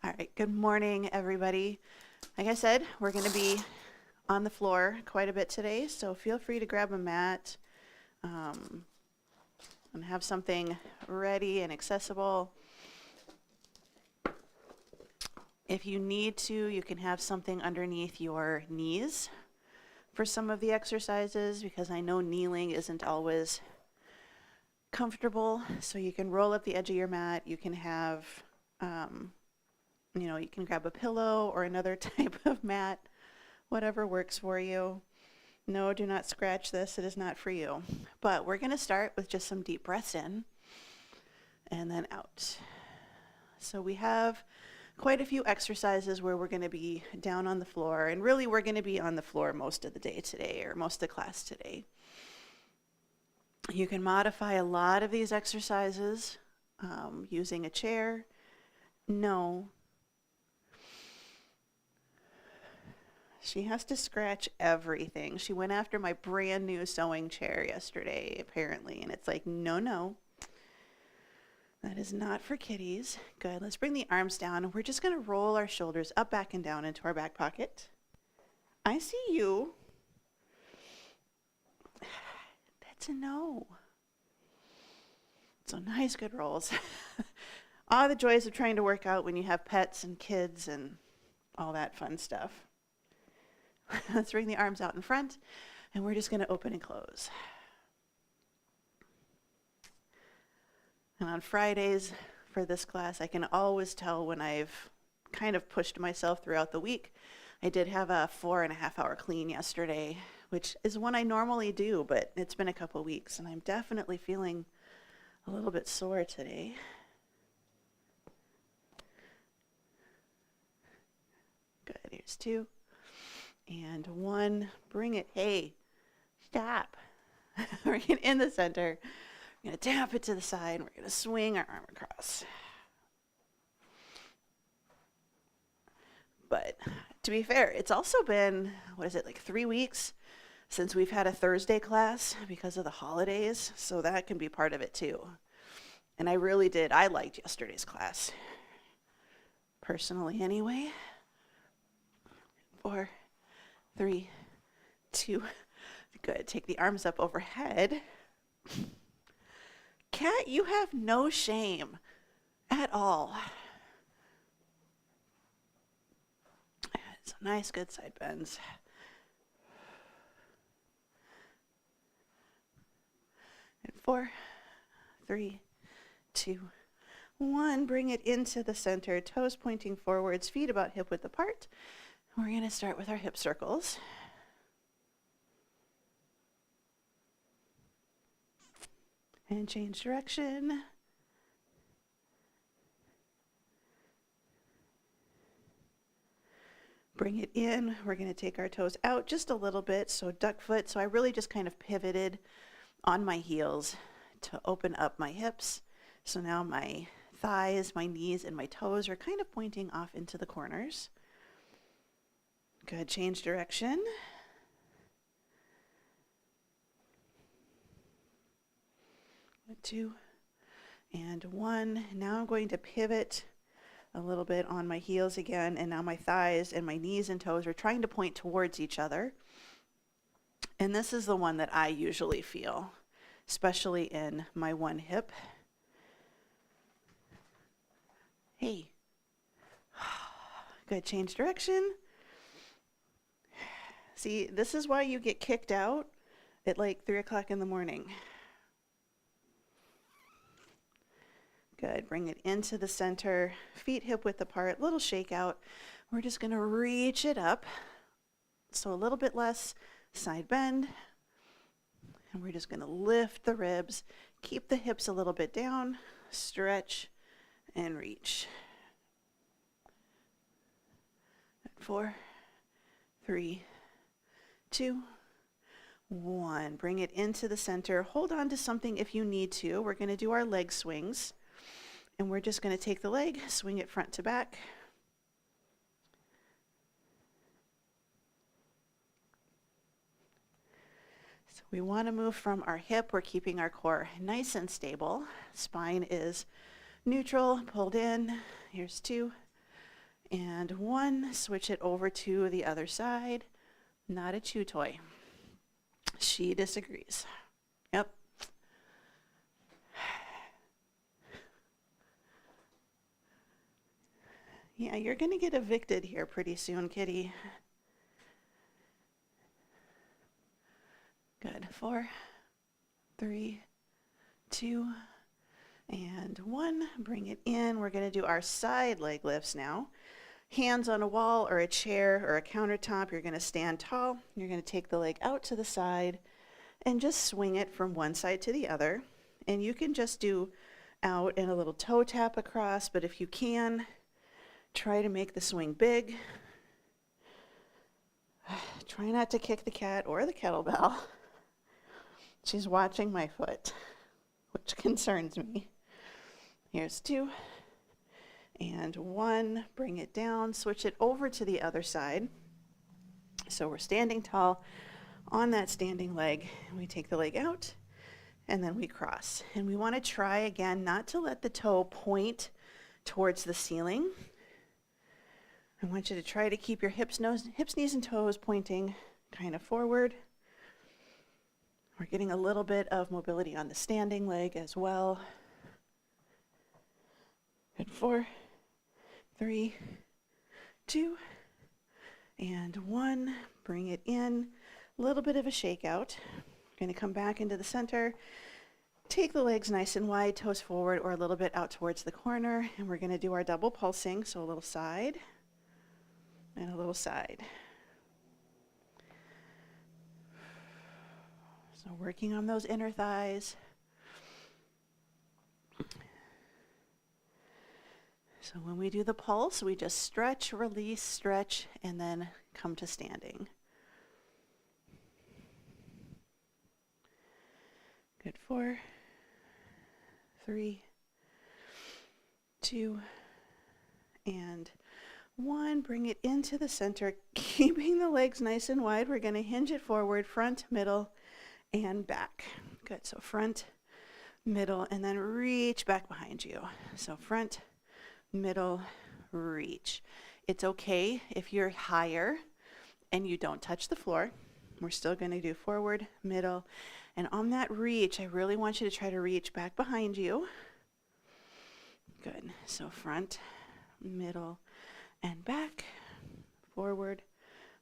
All right, good morning, everybody. Like I said, we're going to be on the floor quite a bit today, so feel free to grab a mat and have something ready and accessible. If you need to, you can have something underneath your knees for some of the exercises, because I know kneeling isn't always comfortable. So you can roll up the edge of your mat. You can have, you can grab a pillow or another type of mat, whatever works for you. No, do not scratch this. It is not for you. But we're going to start with just some deep breaths in and then out. So we have quite a few exercises where we're going to be down on the floor, and really we're going to be on the floor most of the day today, or most of the class today. You can modify a lot of these exercises using a chair. No. She has to scratch everything. She went after my brand new sewing chair yesterday, apparently, and it's like, no. That is not for kitties. Good. Let's bring the arms down. We're just going to roll our shoulders up, back, and down into our back pocket. I see you. That's a no. So nice, good rolls. All the joys of trying to work out when you have pets and kids and all that fun stuff. Let's bring the arms out in front, and we're just going to open and close. And on Fridays for this class, I can always tell when I've kind of pushed myself throughout the week. I did have a 4.5-hour clean yesterday, which is one I normally do, but it's been a couple weeks, and I'm definitely feeling a little bit sore today. Good, here's 2. And 1, bring it. Hey, stop. Bring it in the center. We're going to tap it to the side, and we're going to swing our arm across. But to be fair, it's also been, like 3 weeks since we've had a Thursday class because of the holidays, so that can be part of it too. And I liked yesterday's class, personally anyway. 4, 3, 2, good. Take the arms up overhead. Cat, you have no shame at all. So nice, good side bends. And 4, 3, 2, 1. Bring it into the center, toes pointing forwards, feet about hip width apart. We're going to start with our hip circles. And change direction. Bring it in. We're going to take our toes out just a little bit, so duck foot. So I really just kind of pivoted on my heels to open up my hips. So now my thighs, my knees, and my toes are kind of pointing off into the corners. Good. Change direction. Two and 1. Now I'm going to pivot a little bit on my heels again, and now my thighs and my knees and toes are trying to point towards each other. And this is the one that I usually feel, especially in my one hip. Hey. Good. Change direction. See, this is why you get kicked out at like 3 o'clock in the morning. Good. Bring it into the center, feet hip width apart, little shakeout. We're just going to reach it up. So a little bit less side bend. And we're just going to lift the ribs, keep the hips a little bit down, stretch, and reach. 4, 3, 2, 1. Bring it into the center. Hold on to something if you need to. We're going to do our leg swings. And we're just going to take the leg, swing it front to back. So we want to move from our hip. We're keeping our core nice and stable. Spine is neutral, pulled in. Here's 2, And 1, switch it over to the other side. Not a chew toy. She disagrees. Yep. Yeah, you're going to get evicted here pretty soon, kitty. Good. 4, 3, 2, and 1. Bring it in. We're going to do our side leg lifts now. Hands on a wall or a chair or a countertop. You're going to stand tall. You're going to take the leg out to the side and just swing it from one side to the other. And you can just do out and a little toe tap across, but if you can, try to make the swing big. Try not to kick the cat or the kettlebell. She's watching my foot, which concerns me. Here's 2. And 1, bring it down, switch it over to the other side. So we're standing tall on that standing leg. We take the leg out and then we cross. And we want to try again not to let the toe point towards the ceiling. I want you to try to keep your hips, knees, and toes pointing kind of forward. We're getting a little bit of mobility on the standing leg as well. Good. 4, 3, 2, and 1. Bring it in. A little bit of a shakeout. Going to come back into the center. Take the legs nice and wide, toes forward or a little bit out towards the corner. And we're going to do our double pulsing. So a little side and a little side. So working on those inner thighs. So when we do the pulse, we just stretch, release, stretch, and then come to standing. Good. 4, 3, 2, and 1. Bring it into the center, keeping the legs nice and wide. We're going to hinge it forward, front, middle, and back. Good. So front, middle, and then reach back behind you. So front, middle, reach. It's okay if you're higher and you don't touch the floor. We're still going to do forward, middle, and on that reach, I really want you to try to reach back behind you. Good. So front, middle, and back, forward,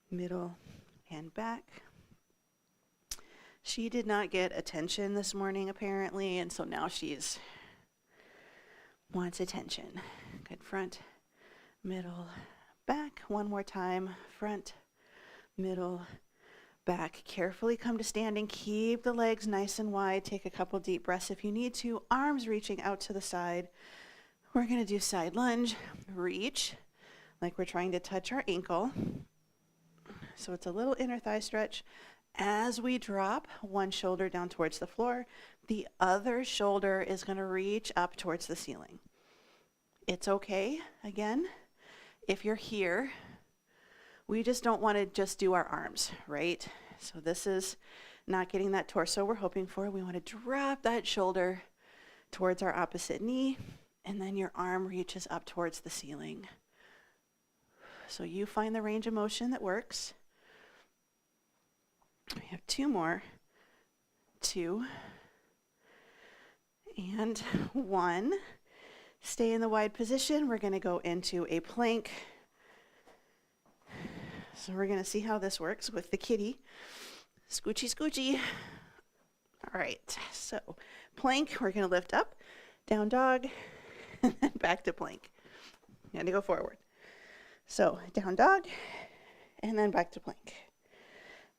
middle, and back. She did not get attention this morning apparently, and so now she's wants attention. Good. Front, middle, back. One more time. Front, middle, back. Carefully come to standing. Keep the legs nice and wide. Take a couple deep breaths if you need to. Arms reaching out to the side. We're going to do side lunge. Reach like we're trying to touch our ankle. So it's a little inner thigh stretch. As we drop one shoulder down towards the floor, the other shoulder is going to reach up towards the ceiling. It's okay, again, if you're here, we just don't want to just do our arms, right? So this is not getting that torso we're hoping for. We want to drop that shoulder towards our opposite knee, and then your arm reaches up towards the ceiling. So you find the range of motion that works. We have 2 more. 2 and 1. Stay in the wide position. We're going to go into a plank. So we're going to see how this works with the kitty. Scoochy, scoochy. All right, so plank, we're going to lift up, down dog, and then back to plank. You're going to go forward. So down dog, and then back to plank.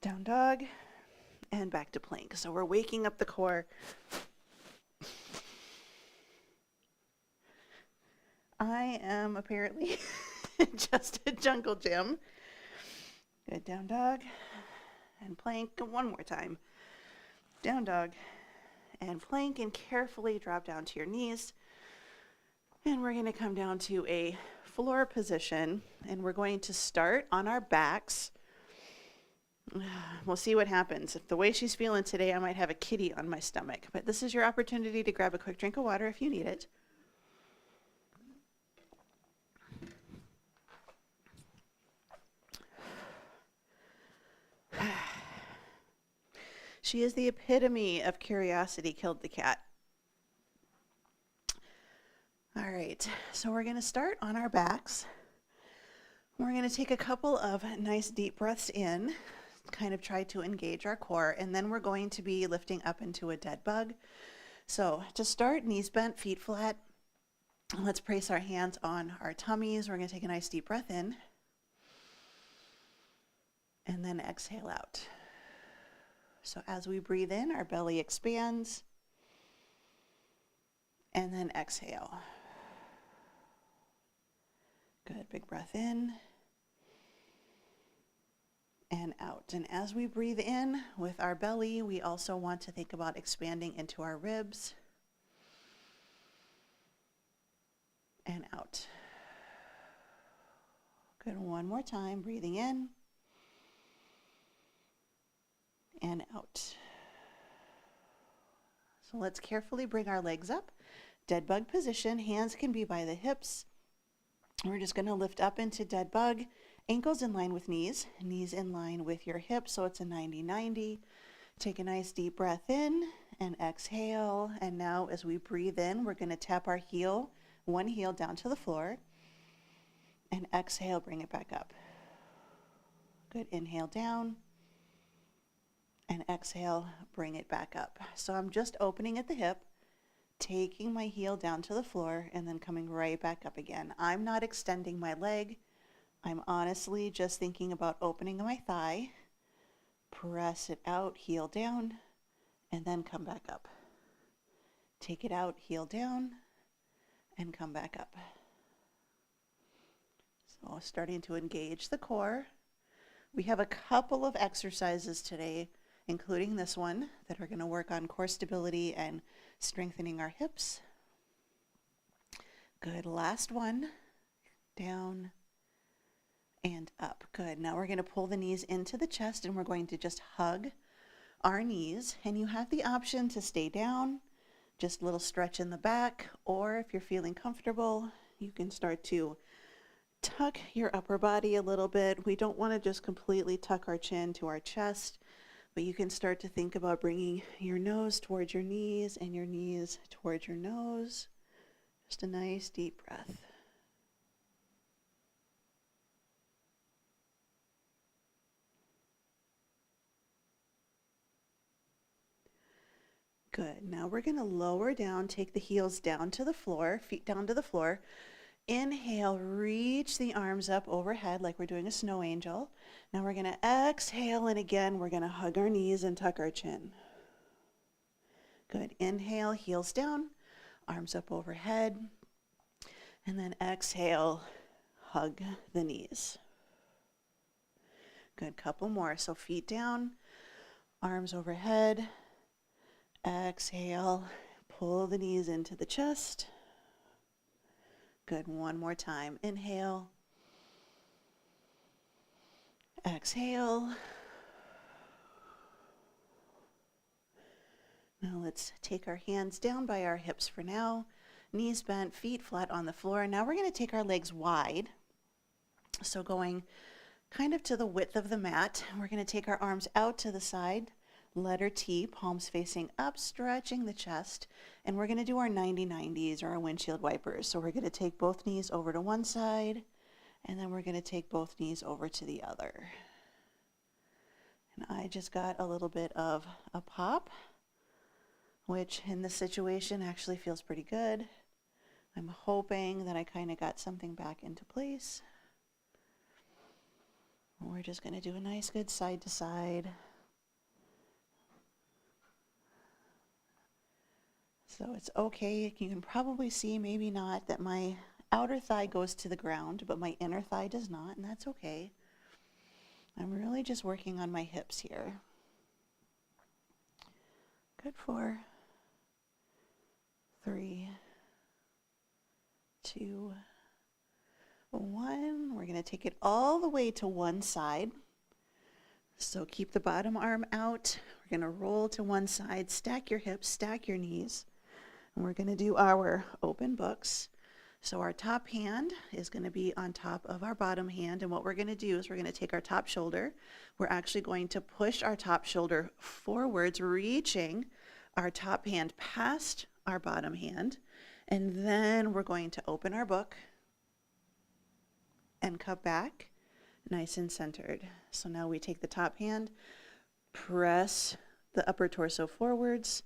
Down dog, and back to plank. So we're waking up the core. I am apparently just a jungle gym. Good. Down dog and plank. One more time. Down dog and plank, and carefully drop down to your knees. And we're going to come down to a floor position, and we're going to start on our backs. We'll see what happens. If the way she's feeling today, I might have a kitty on my stomach. But this is your opportunity to grab a quick drink of water if you need it. She is the epitome of curiosity killed the cat. All right, so we're going to start on our backs. We're going to take a couple of nice deep breaths in, kind of try to engage our core, and then we're going to be lifting up into a dead bug. So to start, knees bent, feet flat. Let's place our hands on our tummies. We're going to take a nice deep breath in, and then exhale out. So as we breathe in, our belly expands, and then exhale. Good, big breath in and out. And as we breathe in with our belly, we also want to think about expanding into our ribs and out. Good, one more time, breathing in and out. So let's carefully bring our legs up. Dead bug position, hands can be by the hips. We're just going to lift up into dead bug, ankles in line with knees in line with your hips, so it's a 90-90. Take a nice deep breath in and exhale. And now as we breathe in, we're going to tap our heel, one heel down to the floor, and exhale, bring it back up. Good, inhale down, and exhale, bring it back up. So I'm just opening at the hip, taking my heel down to the floor, and then coming right back up again. I'm not extending my leg. I'm honestly just thinking about opening my thigh. Press it out, heel down, and then come back up. Take it out, heel down, and come back up. So starting to engage the core. We have a couple of exercises today, including this one, that are going to work on core stability and strengthening our hips. Good, last one, down and up. Good, now we're going to pull the knees into the chest and we're going to just hug our knees. And you have the option to stay down, just a little stretch in the back, or if you're feeling comfortable, you can start to tuck your upper body a little bit. We don't want to just completely tuck our chin to our chest, but you can start to think about bringing your nose towards your knees and your knees towards your nose. Just a nice deep breath. Good. Now we're going to lower down, take the heels down to the floor, feet down to the floor. Inhale, reach the arms up overhead like we're doing a snow angel. Now we're going to exhale, and again, we're going to hug our knees and tuck our chin. Good. Inhale, heels down, arms up overhead. And then exhale, hug the knees. Good. Couple more. So feet down, arms overhead. Exhale, pull the knees into the chest. Good, one more time. Inhale. Exhale. Now let's take our hands down by our hips for now. Knees bent, feet flat on the floor. Now we're going to take our legs wide. So going kind of to the width of the mat. We're going to take our arms out to the side. Letter T, palms facing up, stretching the chest. And we're going to do our 90-90s or our windshield wipers. So we're going to take both knees over to one side, and then we're going to take both knees over to the other. And I just got a little bit of a pop, which in this situation actually feels pretty good. I'm hoping that I kind of got something back into place. We're just going to do a nice good side to side. So it's okay. You can probably see, maybe not, that my outer thigh goes to the ground, but my inner thigh does not, and that's okay. I'm really just working on my hips here. Good. 4, 3, 2, 1. We're going to take it all the way to one side. So keep the bottom arm out. We're going to roll to one side, stack your hips, stack your knees. And we're going to do our open books. So our top hand is going to be on top of our bottom hand, and what we're going to do is we're going to take our top shoulder. We're actually going to push our top shoulder forwards, reaching our top hand past our bottom hand, and then we're going to open our book and come back nice and centered. So now we take the top hand, press the upper torso forwards,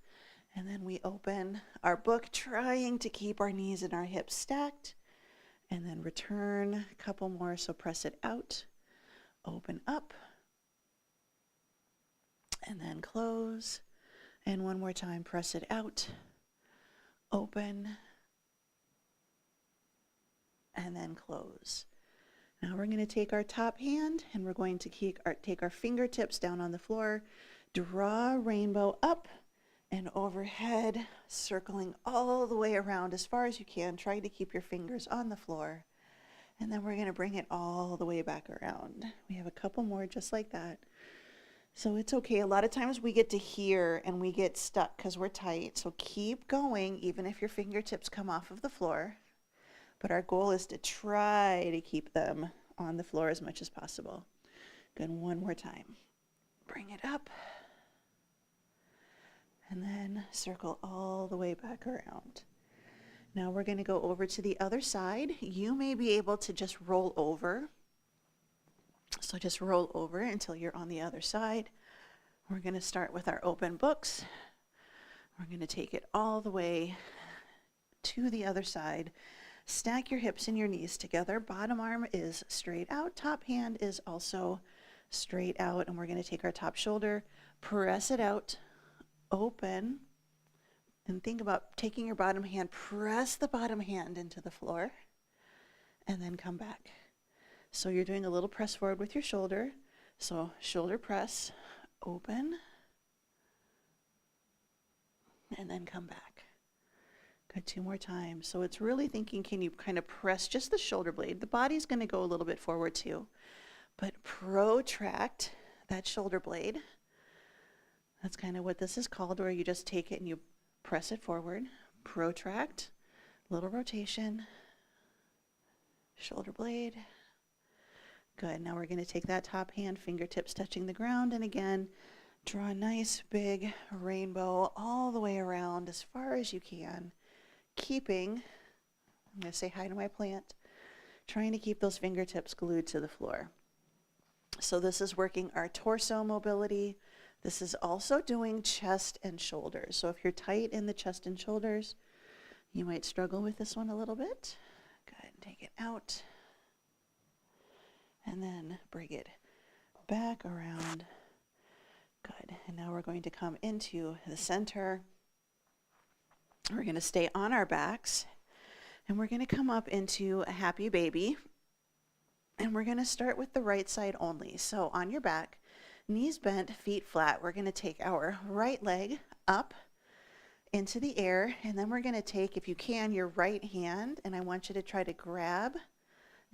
and then we open our book, trying to keep our knees and our hips stacked, and then return a couple more. So press it out, open up, and then close. And one more time, press it out, open, and then close. Now we're going to take our top hand and we're going to take our fingertips down on the floor, draw a rainbow up and overhead, circling all the way around as far as you can. Try to keep your fingers on the floor. And then we're going to bring it all the way back around. We have a couple more just like that. So it's okay. A lot of times we get to here and we get stuck because we're tight. So keep going even if your fingertips come off of the floor. But our goal is to try to keep them on the floor as much as possible. Good, one more time. Bring it up. And then circle all the way back around. Now we're going to go over to the other side. You may be able to just roll over. So just roll over until you're on the other side. We're going to start with our open books. We're going to take it all the way to the other side. Stack your hips and your knees together. Bottom arm is straight out. Top hand is also straight out. And we're going to take our top shoulder, press it out, open, and think about taking your bottom hand, press the bottom hand into the floor, and then come back. So you're doing a little press forward with your shoulder. So shoulder press, open, and then come back. Good, two more times. So it's really thinking, can you kind of press just the shoulder blade? The body's going to go a little bit forward too, but protract that shoulder blade. That's kind of what this is called, where you just take it and you press it forward, protract, little rotation, shoulder blade. Good, now we're going to take that top hand, fingertips touching the ground, and again, draw a nice big rainbow all the way around as far as you can, keeping, I'm going to say hi to my plant, trying to keep those fingertips glued to the floor. So this is working our torso mobility. This is also doing chest and shoulders. So if you're tight in the chest and shoulders, you might struggle with this one a little bit. Good, take it out. And then bring it back around. Good, and now we're going to come into the center. We're going to stay on our backs. And we're going to come up into a happy baby. And we're going to start with the right side only. So on your back, knees bent, feet flat. We're going to take our right leg up into the air, and then we're going to take, if you can, your right hand, and I want you to try to grab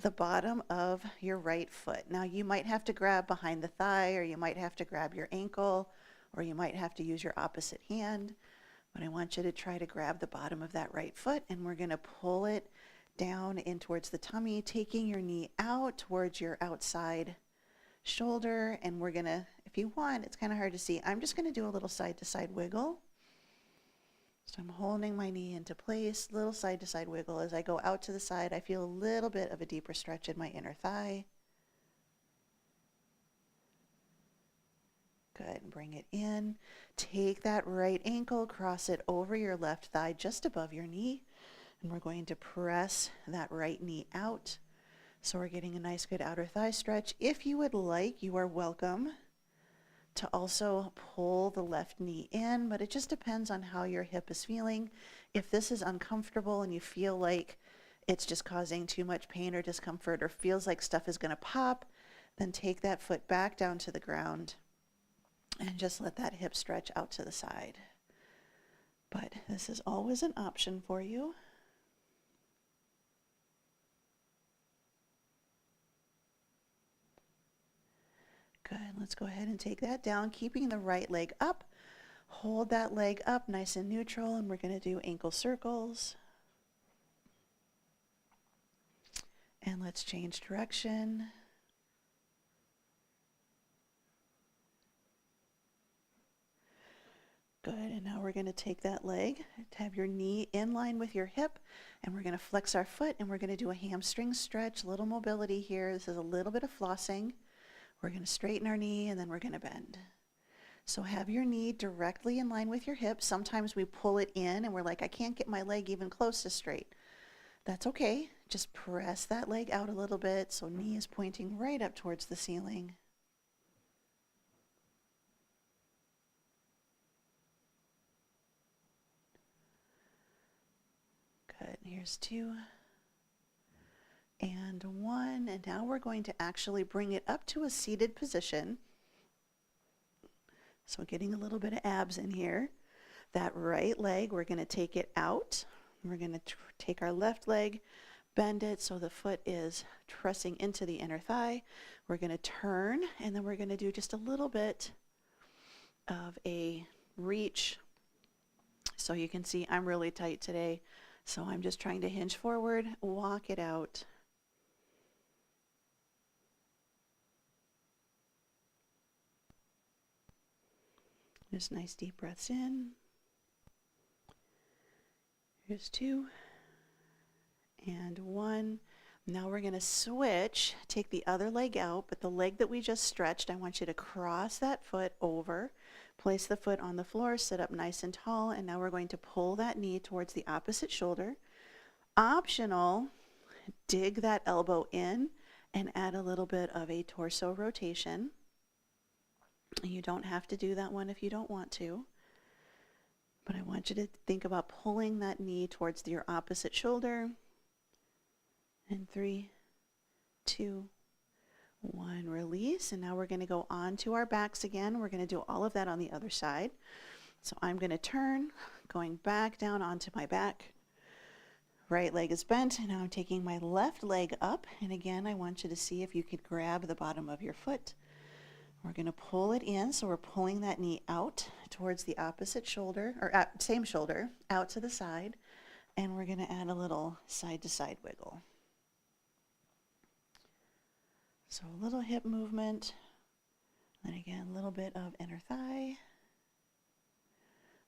the bottom of your right foot. Now you might have to grab behind the thigh, or you might have to grab your ankle, or you might have to use your opposite hand, but I want you to try to grab the bottom of that right foot, and we're going to pull it down in towards the tummy, taking your knee out towards your outside shoulder. And we're gonna, if you want, it's kind of hard to see, I'm just going to do a little side to side wiggle. So I'm holding my knee into place, little side to side wiggle. As I go out to the side, I feel a little bit of a deeper stretch in my inner thigh. Good, bring it in. Take that right ankle, cross it over your left thigh just above your knee, and we're going to press that right knee out. So we're getting a nice good outer thigh stretch. If you would like, you are welcome to also pull the left knee in, but it just depends on how your hip is feeling. If this is uncomfortable and you feel like it's just causing too much pain or discomfort, or feels like stuff is going to pop, then take that foot back down to the ground and just let that hip stretch out to the side. But this is always an option for you. Good, let's go ahead and take that down, keeping the right leg up. Hold that leg up nice and neutral, and we're going to do ankle circles. And let's change direction. Good, and now we're going to take that leg, have your knee in line with your hip, and we're going to flex our foot, and we're going to do a hamstring stretch, little mobility here. This is a little bit of flossing. We're going to straighten our knee, and then we're going to bend. So have your knee directly in line with your hip. Sometimes we pull it in, and we're like, I can't get my leg even close to straight. That's okay. Just press that leg out a little bit so knee is pointing right up towards the ceiling. Good. Here's 2 and 1. And now we're going to actually bring it up to a seated position. So getting a little bit of abs in here. That right leg, we're going to take it out. We're going to take our left leg, bend it so the foot is pressing into the inner thigh. We're going to turn, and then we're going to do just a little bit of a reach. So you can see I'm really tight today. So I'm just trying to hinge forward, walk it out. Just nice deep breaths in. Here's 2 and 1. Now we're going to switch, take the other leg out, but the leg that we just stretched, I want you to cross that foot over, place the foot on the floor, sit up nice and tall, and now we're going to pull that knee towards the opposite shoulder. Optional, dig that elbow in and add a little bit of a torso rotation. You don't have to do that one if you don't want to. But I want you to think about pulling that knee towards your opposite shoulder. And 3, 2, 1, release. And now we're going to go on to our backs again. We're going to do all of that on the other side. So I'm going to turn, going back down onto my back. Right leg is bent, and now I'm taking my left leg up. And again, I want you to see if you could grab the bottom of your foot. We're going to pull it in, so we're pulling that knee out towards the opposite shoulder, or same shoulder, out to the side, and we're going to add a little side-to-side wiggle. So a little hip movement, and again, a little bit of inner thigh.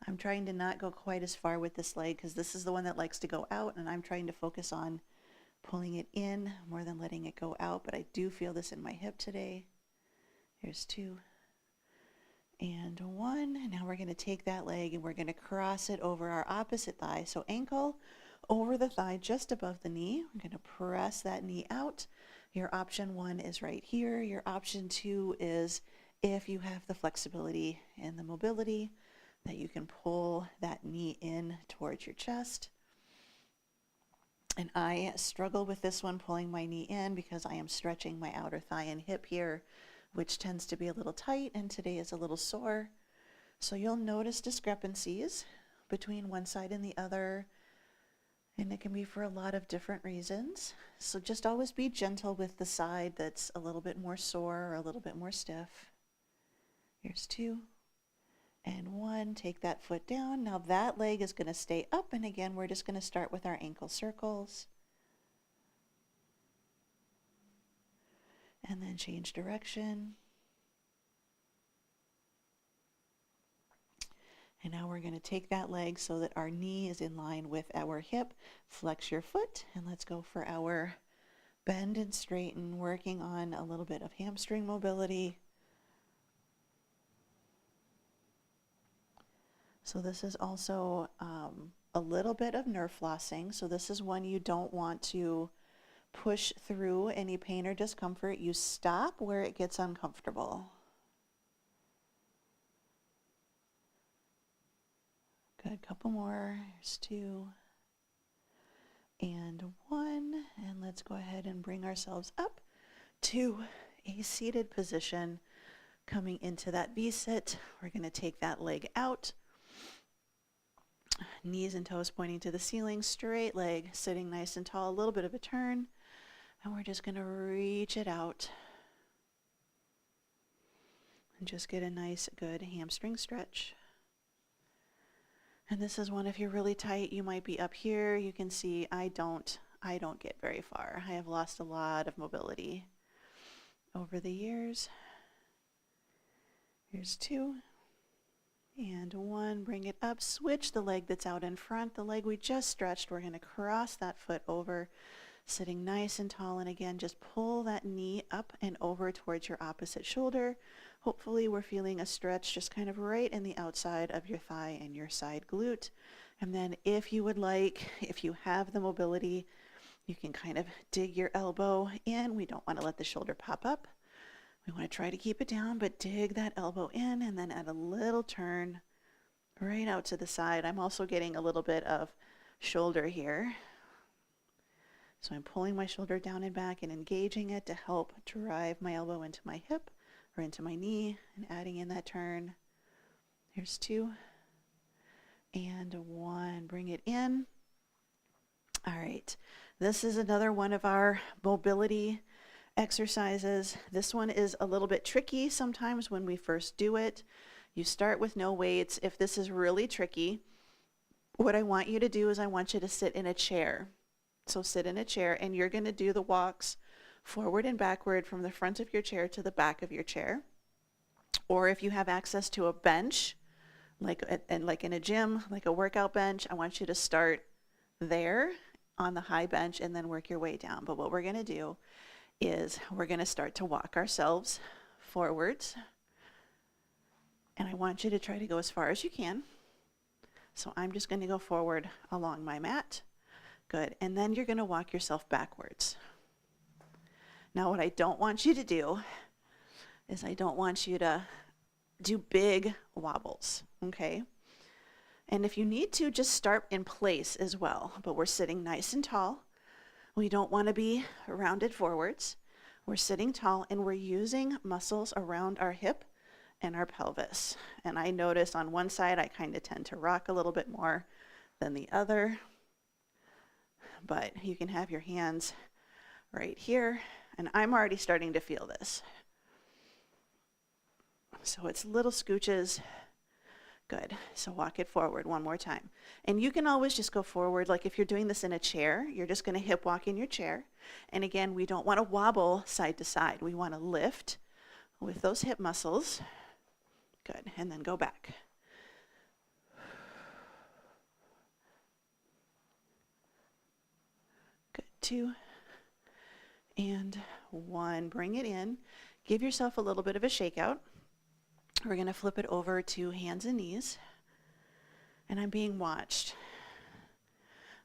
I'm trying to not go quite as far with this leg because this is the one that likes to go out, and I'm trying to focus on pulling it in more than letting it go out, but I do feel this in my hip today. Here's 2 and 1. And now we're going to take that leg and we're going to cross it over our opposite thigh. So ankle over the thigh just above the knee. We're going to press that knee out. Your option 1 is right here. Your option 2 is if you have the flexibility and the mobility that you can pull that knee in towards your chest. And I struggle with this one, pulling my knee in, because I am stretching my outer thigh and hip here, which tends to be a little tight, and today is a little sore. So you'll notice discrepancies between one side and the other, and it can be for a lot of different reasons. So just always be gentle with the side that's a little bit more sore or a little bit more stiff. Here's 2 and 1. Take that foot down. Now that leg is going to stay up, and again, we're just going to start with our ankle circles. And then change direction. And now we're going to take that leg so that our knee is in line with our hip. Flex your foot, and let's go for our bend and straighten, working on a little bit of hamstring mobility. So this is also a little bit of nerve flossing. So this is one you don't want to push through any pain or discomfort. You stop where it gets uncomfortable. Good, couple more. Here's 2 and 1. And let's go ahead and bring ourselves up to a seated position. Coming into that V-sit, we're going to take that leg out. Knees and toes pointing to the ceiling, straight leg sitting nice and tall, a little bit of a turn. And we're just going to reach it out and just get a nice, good hamstring stretch. And this is one, if you're really tight, you might be up here. You can see I don't I don't get very far. I have lost a lot of mobility over the years. Here's 2 and 1. Bring it up. Switch the leg that's out in front. The leg we just stretched, we're going to cross that foot over, sitting nice and tall. And again, just pull that knee up and over towards your opposite shoulder. Hopefully we're feeling a stretch just kind of right in the outside of your thigh and your side glute. And then if you would like, if you have the mobility, you can kind of dig your elbow in. We don't want to let the shoulder pop up. We want to try to keep it down, but dig that elbow in and then add a little turn right out to the side. I'm also getting a little bit of shoulder here. So I'm pulling my shoulder down and back and engaging it to help drive my elbow into my hip or into my knee and adding in that turn. Here's 2 and 1. Bring it in. All right. This is another one of our mobility exercises. This one is a little bit tricky sometimes when we first do it. You start with no weights. If this is really tricky, what I want you to do is I want you to sit in a chair. So sit in a chair and you're going to do the walks forward and backward from the front of your chair to the back of your chair. Or if you have access to a bench, like in a gym, like a workout bench, I want you to start there on the high bench and then work your way down. But what we're going to do is we're going to start to walk ourselves forwards. And I want you to try to go as far as you can. So I'm just going to go forward along my mat. Good. And then you're going to walk yourself backwards. Now what I don't want you to do is I don't want you to do big wobbles, okay? And if you need to, just start in place as well. But we're sitting nice and tall. We don't want to be rounded forwards. We're sitting tall and we're using muscles around our hip and our pelvis. And I notice on one side I kind of tend to rock a little bit more than the other. But you can have your hands right here. And I'm already starting to feel this. So it's little scooches. Good. So walk it forward one more time. And you can always just go forward. Like if you're doing this in a chair, you're just going to hip walk in your chair. And again, we don't want to wobble side to side. We want to lift with those hip muscles. Good. And then go back. Good. 2 and 1. Bring it in. Give yourself a little bit of a shakeout. We're going to flip it over to hands and knees. And I'm being watched.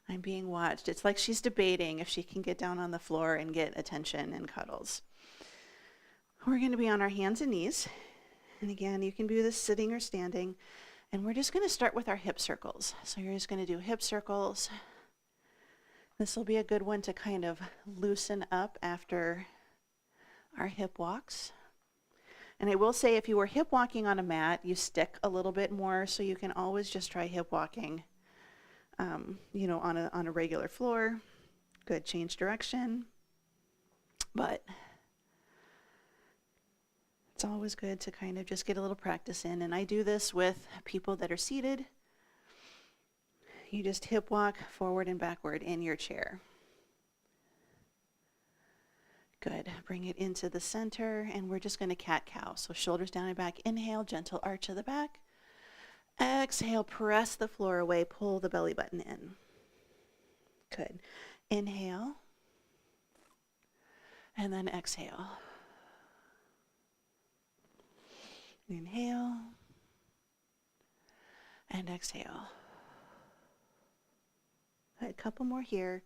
I'm being watched. It's like she's debating if she can get down on the floor and get attention and cuddles. We're going to be on our hands and knees. And again, you can do this sitting or standing. And we're just going to start with our hip circles. So you're just going to do hip circles. This will be a good one to kind of loosen up after our hip walks. And I will say if you were hip walking on a mat, you stick a little bit more, so you can always just try hip walking, on a regular floor. Good, change direction. But it's always good to kind of just get a little practice in. And I do this with people that are seated. You just hip walk forward and backward in your chair. Good. Bring it into the center, and we're just going to cat-cow. So shoulders down and back. Inhale, gentle arch of the back. Exhale, press the floor away, pull the belly button in. Good. Inhale, and then exhale. Inhale, and exhale. A couple more here.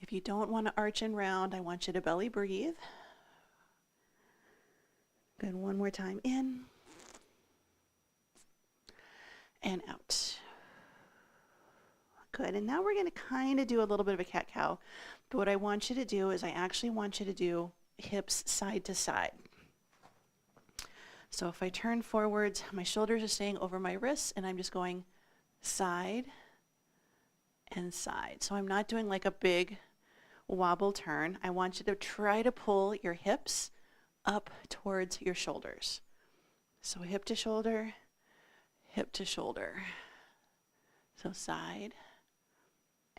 If you don't want to arch and round, I want you to belly breathe. Good. One more time. In and out. Good. And now we're going to kind of do a little bit of a cat-cow. But what I want you to do is I actually want you to do hips side to side. So if I turn forwards, my shoulders are staying over my wrists, and I'm just going side and side. So I'm not doing like a big wobble turn. I want you to try to pull your hips up towards your shoulders. So hip to shoulder, hip to shoulder. So side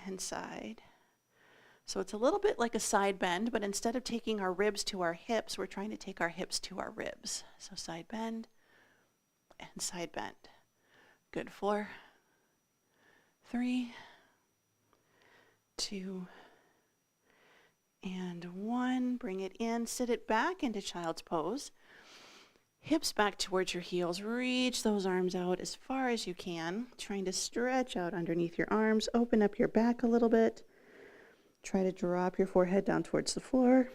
and side, So it's a little bit like a side bend, but instead of taking our ribs to our hips, we're trying to take our hips to our ribs. So side bend and side bend. Good. 4, 3, 2, and 1. Bring it in, sit it back into child's pose. Hips back towards your heels. Reach those arms out as far as you can, trying to stretch out underneath your arms. Open up your back a little bit. Try to drop your forehead down towards the floor.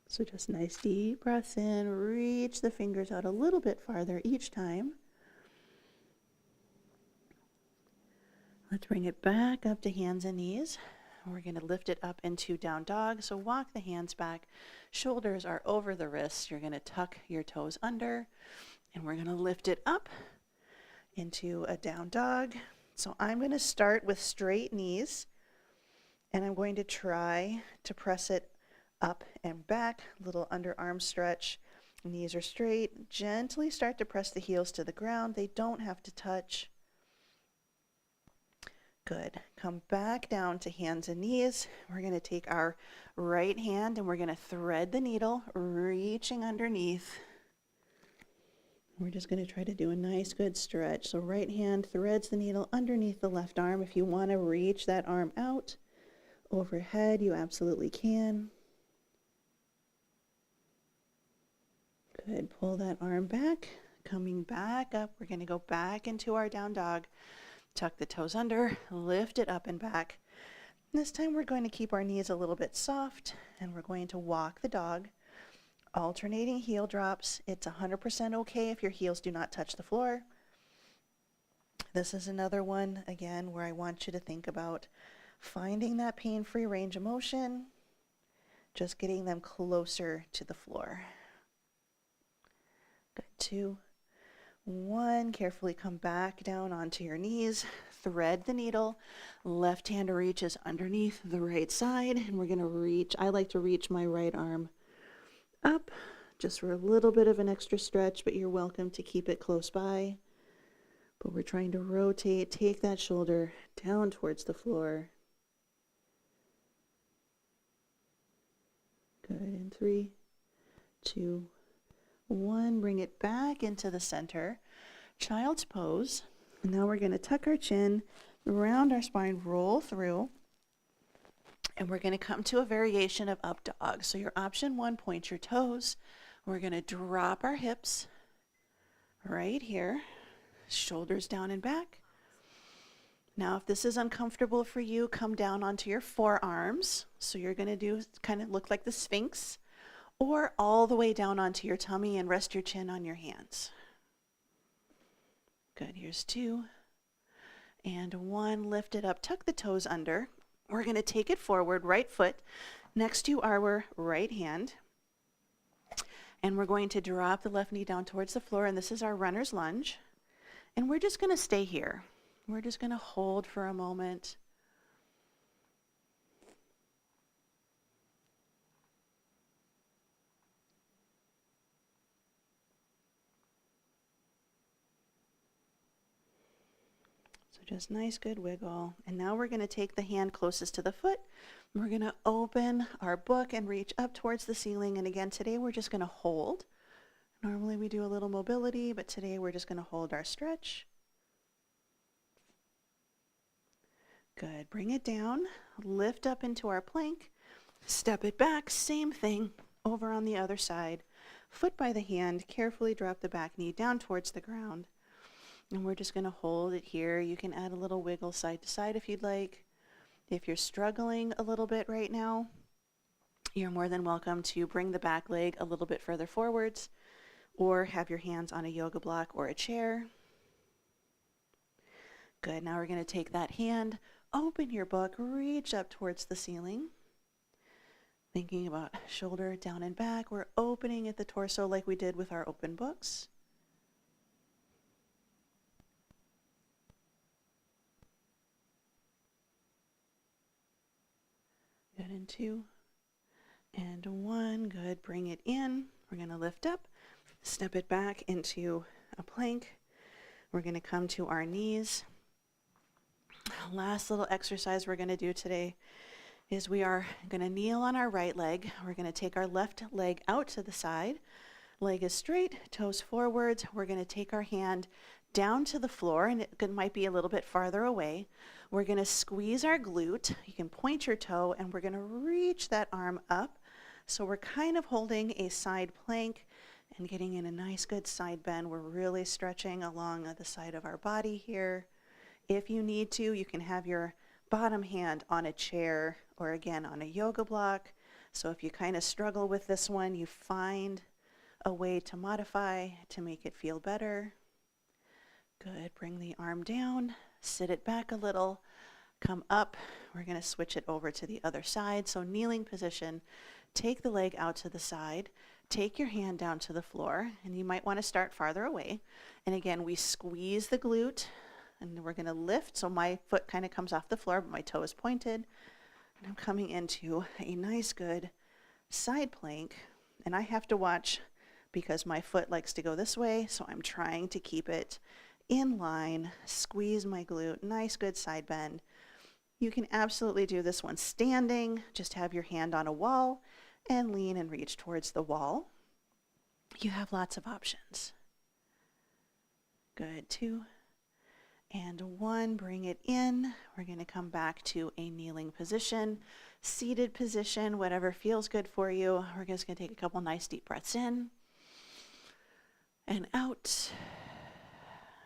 So just nice deep breaths in. Reach the fingers out a little bit farther each time. Let's bring it back up to hands and knees. We're going to lift it up into down dog. So walk the hands back. Shoulders are over the wrists. You're going to tuck your toes under. And we're going to lift it up into a down dog. So I'm going to start with straight knees. And I'm going to try to press it up and back. Little underarm stretch. Knees are straight. Gently start to press the heels to the ground. They don't have to touch. Good. Come back down to hands and knees. We're going to take our right hand and we're going to thread the needle, reaching underneath. We're just going to try to do a nice good stretch. So right hand threads the needle underneath the left arm. If you want to reach that arm out overhead, you absolutely can. Good. Pull that arm back. Coming back up, we're going to go back into our down dog. Tuck the toes under, lift it up and back. This time we're going to keep our knees a little bit soft and we're going to walk the dog, alternating heel drops. It's 100% okay if your heels do not touch the floor. This is another one, again, where I want you to think about finding that pain-free range of motion, just getting them closer to the floor. Good. 2, 1, carefully come back down onto your knees, thread the needle, left hand reaches underneath the right side, and we're going to reach, I like to reach my right arm up, just for a little bit of an extra stretch, but you're welcome to keep it close by. But we're trying to rotate, take that shoulder down towards the floor. Good. In 3, 2, 1, bring it back into the center. Child's pose. And now we're going to tuck our chin, round our spine, roll through. And we're going to come to a variation of up dog. So your option 1, point your toes. We're going to drop our hips right here. Shoulders down and back. Now if this is uncomfortable for you, come down onto your forearms. So you're going to do kind of look like the Sphinx. Or all the way down onto your tummy and rest your chin on your hands. Good. Here's 2. And 1. Lift it up. Tuck the toes under. We're going to take it forward, right foot next to our right hand. And we're going to drop the left knee down towards the floor. And this is our runner's lunge. And we're just going to stay here. We're just going to hold for a moment. Just nice, good wiggle. And now we're going to take the hand closest to the foot. We're going to open our book and reach up towards the ceiling. And again, today we're just going to hold. Normally we do a little mobility, but today we're just going to hold our stretch. Good. Bring it down. Lift up into our plank. Step it back. Same thing over on the other side. Foot by the hand. Carefully drop the back knee down towards the ground. And we're just going to hold it here. You can add a little wiggle side to side if you'd like. If you're struggling a little bit right now, you're more than welcome to bring the back leg a little bit further forwards or have your hands on a yoga block or a chair. Good. Now we're going to take that hand, open your book, reach up towards the ceiling. Thinking about shoulder down and back. We're opening at the torso like we did with our open books. Good. In 2, And one, good, bring it in. We're gonna lift up, step it back into a plank. We're gonna come to our knees. Last little exercise we're gonna do today is we are gonna kneel on our right leg. We're gonna take our left leg out to the side. Leg is straight, toes forwards. We're gonna take our hand down to the floor, and it might be a little bit farther away. We're gonna squeeze our glute. You can point your toe, and we're gonna reach that arm up. So we're kind of holding a side plank and getting in a nice good side bend. We're really stretching along the side of our body here. If you need to, you can have your bottom hand on a chair or again on a yoga block. So if you kind of struggle with this one, you find a way to modify to make it feel better. Good, bring the arm down, sit it back a little, come up. We're gonna switch it over to the other side. So kneeling position, take the leg out to the side, take your hand down to the floor, and you might wanna start farther away. And again, we squeeze the glute, and we're gonna lift. So my foot kind of comes off the floor, but my toe is pointed. And I'm coming into a nice good side plank. And I have to watch because my foot likes to go this way, so I'm trying to keep it in line, squeeze my glute, nice good side bend. You can absolutely do this one standing, just have your hand on a wall and lean and reach towards the wall. You have lots of options. Good, 2 and 1, bring it in. We're gonna come back to a kneeling position, seated position, whatever feels good for you. We're just gonna take a couple nice deep breaths in and out.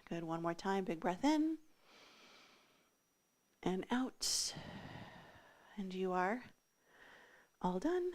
Good, one more time, big breath in and out. And you are all done.